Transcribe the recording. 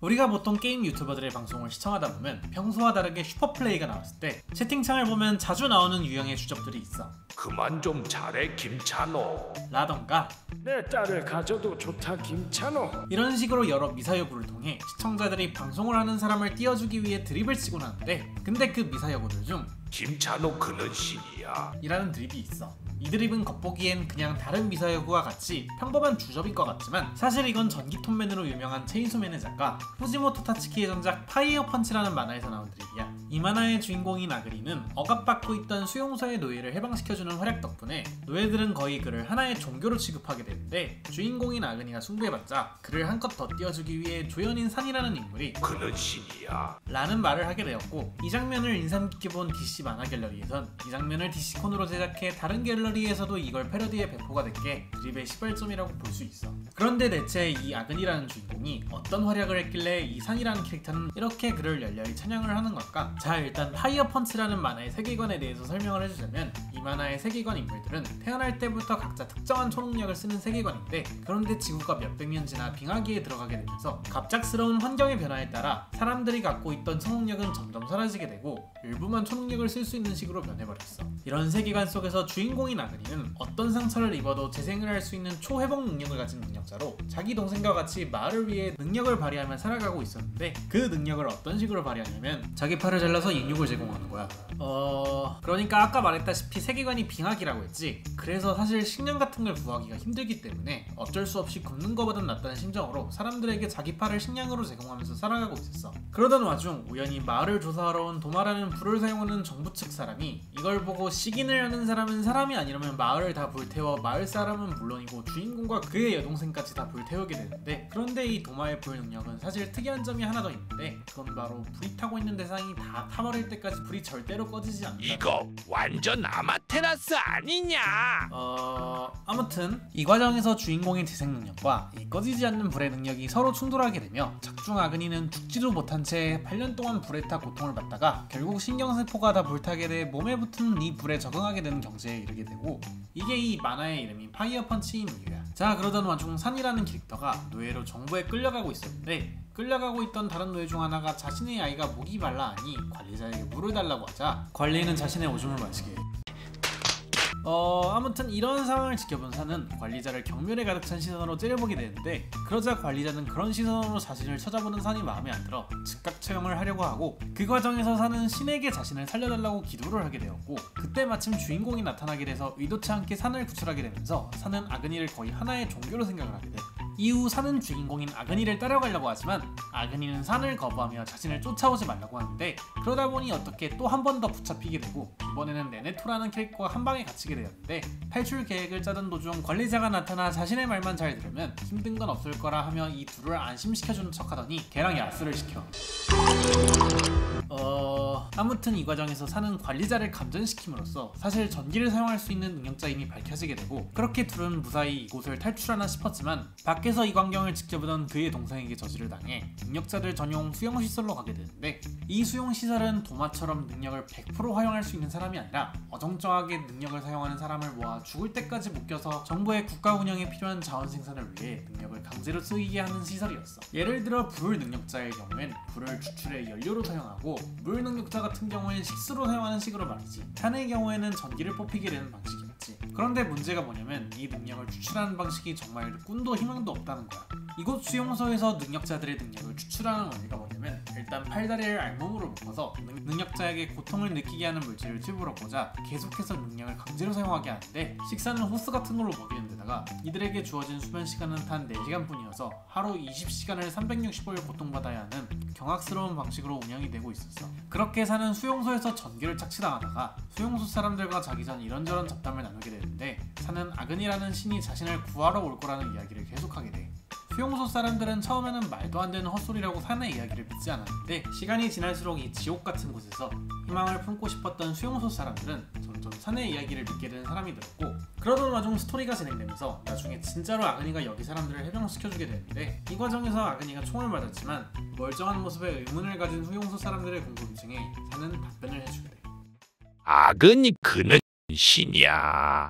우리가 보통 게임 유튜버들의 방송을 시청하다 보면 평소와 다르게 슈퍼플레이가 나왔을 때 채팅창을 보면 자주 나오는 유형의 주접들이 있어. 그만 좀 잘해 김찬호. 라던가 내 딸을 가져도 좋다 김찬호. 이런 식으로 여러 미사여구를 통해 시청자들이 방송을 하는 사람을 띄워주기 위해 드립을 치곤 하는데, 근데 그 미사여구들 중 김찬호 그는 신이야. 이라는 드립이 있어. 이 드립은 겉보기엔 그냥 다른 미사여구와 같이 평범한 주접인 것 같지만 사실 이건 전기톱맨으로 유명한 체인소맨의 작가 후지모토 타츠키의 전작 파이어 펀치라는 만화에서 나온 드립이야. 이 만화의 주인공인 아그리는 억압받고 있던 수용소의 노예를 해방시켜주는 활약 덕분에 노예들은 거의 그를 하나의 종교로 취급하게 되는데, 주인공인 아그니가 숭배받자 그를 한껏 더 띄워주기 위해 조연인 산이라는 인물이 그는 신이야 라는 말을 하게 되었고, 이 장면을 인상 깊게 본 DC 만화 갤러리에선 이 장면을 DC콘으로 제작해 다른 갤러리에서도 이걸 패러디에 배포가 됐기에 드립의 시발점이라고 볼 수 있어. 그런데 대체 이 아그니라는 주인공이 어떤 활약을 했길래 이 산이라는 캐릭터는 이렇게 그를 열렬히 찬양을 하는 걸까? 자, 일단 파이어 펀치라는 만화의 세계관에 대해서 설명을 해주자면, 이 만화의 세계관 인물들은 태어날 때부터 각자 특정한 초능력을 쓰는 세계관인데, 그런데 지구가 몇백 년 지나 빙하기에 들어가게 되면서 갑작스러운 환경의 변화에 따라 사람들이 갖고 있던 초능력은 점점 사라지게 되고 일부만 초능력을 쓸 수 있는 식으로 변해버렸어. 이런 세계관 속에서 주인공인 아그리는 어떤 상처를 입어도 재생을 할 수 있는 초회복 능력을 가진 능력자로 자기 동생과 같이 마을을 위해 능력을 발휘하며 살아가고 있었는데, 그 능력을 어떤 식으로 발휘하냐면 자기 팔을 잘라서 인육을 제공하는 거야. 그러니까 아까 말했다시피 세계관이 빙하기라고 했지. 그래서 사실 식량 같은 걸 구하기가 힘들기 때문에 어쩔 수 없이 굶는 것보단 낫다는 심정으로 사람들에게 자기 팔을 식량으로 제공하면서 살아가고 있었어. 그러던 와중 우연히 마을을 조사하러 온 도마라는 불을 사용하는 정부 측 사람이 이걸 보고 시긴을 하는 사람은 사람이 아니라면 마을을 다 불태워 마을 사람은 물론이고 주인공과 그의 여동생까지 다 불태우게 되는데, 그런데 이 도마의 불 능력은 사실 특이한 점이 하나 더 있는데, 그건 바로 불이 타고 있는 대상이 다 타버릴 때까지 불이 절대로 꺼지지 않는다. 이거 완전 아마테라스 아니냐. 아무튼 이 과정에서 주인공의 재생 능력과 이 꺼지지 않는 불의 능력이 서로 충돌하게 되며 작중 아그니는 죽지도 못한 채 8년 동안 불에 타 고통을 받다가 결국 신경세포가 다 불타게 돼 몸에 붙은 이 불에 적응하게 되는 경지에 이르게 되고, 이게 이 만화의 이름이 파이어 펀치인 이유야. 자, 그러던 와중 산이라는 캐릭터가 노예로 정부에 끌려가고 있었는데, 끌려가고 있던 다른 노예 중 하나가 자신의 아이가 목이 말라 하니 관리자에게 물을 달라고 하자 관리는 자신의 오줌을 마시게 해. 아무튼 이런 상황을 지켜본 산은 관리자를 경멸에 가득 찬 시선으로 째려보게 되는데, 그러자 관리자는 그런 시선으로 자신을 쳐다보는 산이 마음에 안 들어 즉각 처형을 하려고 하고, 그 과정에서 산은 신에게 자신을 살려달라고 기도를 하게 되었고, 그때 마침 주인공이 나타나게 돼서 의도치 않게 산을 구출하게 되면서 산은 아그니를 거의 하나의 종교로 생각을 하게 돼. 이후 산은 주인공인 아그니를 따라가려고 하지만 아그니는 산을 거부하며 자신을 쫓아오지 말라고 하는데, 그러다 보니 어떻게 또 한 번 더 붙잡히게 되고, 이번에는 네네토라는 캐릭터가 한 방에 갇히게 되었는데, 탈출 계획을 짜던 도중 관리자가 나타나 자신의 말만 잘 들으면 힘든 건 없을 거라 하며 이 둘을 안심시켜주는 척하더니 걔랑 야스를 시켜. 아무튼 이 과정에서 산은 관리자를 감전시킴으로써 사실 전기를 사용할 수 있는 능력자임이 밝혀지게 되고, 그렇게 둘은 무사히 이곳을 탈출하나 싶었지만 밖에서 이 광경을 지켜보던 그의 동생에게 저지를 당해 능력자들 전용 수용시설로 가게 되는데, 이 수용시설은 도마처럼 능력을 100% 활용할 수 있는 사람이 아니라 어정쩡하게 능력을 사용하는 사람을 모아 죽을 때까지 묶여서 정부의 국가 운영에 필요한 자원 생산을 위해 능력을 강제로 쓰이게 하는 시설이었어. 예를 들어 불 능력자의 경우엔 불을 추출해 연료로 사용하고, 물 능력자 같은 경우엔 식수로 사용하는 식으로 말이지. 산의 경우에는 전기를 뽑히게 되는 방식이었지. 그런데 문제가 뭐냐면 이 능력을 추출하는 방식이 정말 꿈도 희망도 없다는 거야. 이곳 수용소에서 능력자들의 능력을 추출하는 원리가 뭐냐면, 일단 팔다리를 알몸으로 묶어서 능력자에게 고통을 느끼게 하는 물질을 튜브로 꽂아 계속해서 능력을 강제로 사용하게 하는데, 식사는 호스 같은 걸로 먹이는 데다가 이들에게 주어진 수면 시간은 단 4시간 뿐이어서 하루 20시간을 365일 고통받아야 하는 경악스러운 방식으로 운영이 되고 있었어. 그렇게 사는 수용소에서 전기를 착취당하다가 수용소 사람들과 자기 전 이런저런 잡담을 나누게 되는데, 사는 아그니라는 신이 자신을 구하러 올 거라는 이야기를 계속하게 돼. 수용소 사람들은 처음에는 말도 안 되는 헛소리라고 산의 이야기를 믿지 않았는데, 시간이 지날수록 이 지옥 같은 곳에서 희망을 품고 싶었던 수용소 사람들은 점점 산의 이야기를 믿게 되는 사람이 되었고, 그러던 와중 스토리가 진행되면서 나중에 진짜로 아그니가 여기 사람들을 해병시켜주게 되는데, 이 과정에서 아그니가 총을 맞았지만 멀쩡한 모습에 의문을 가진 수용소 사람들의 궁금증에 산은 답변을 해주게 돼. 아그니 그는 신이야.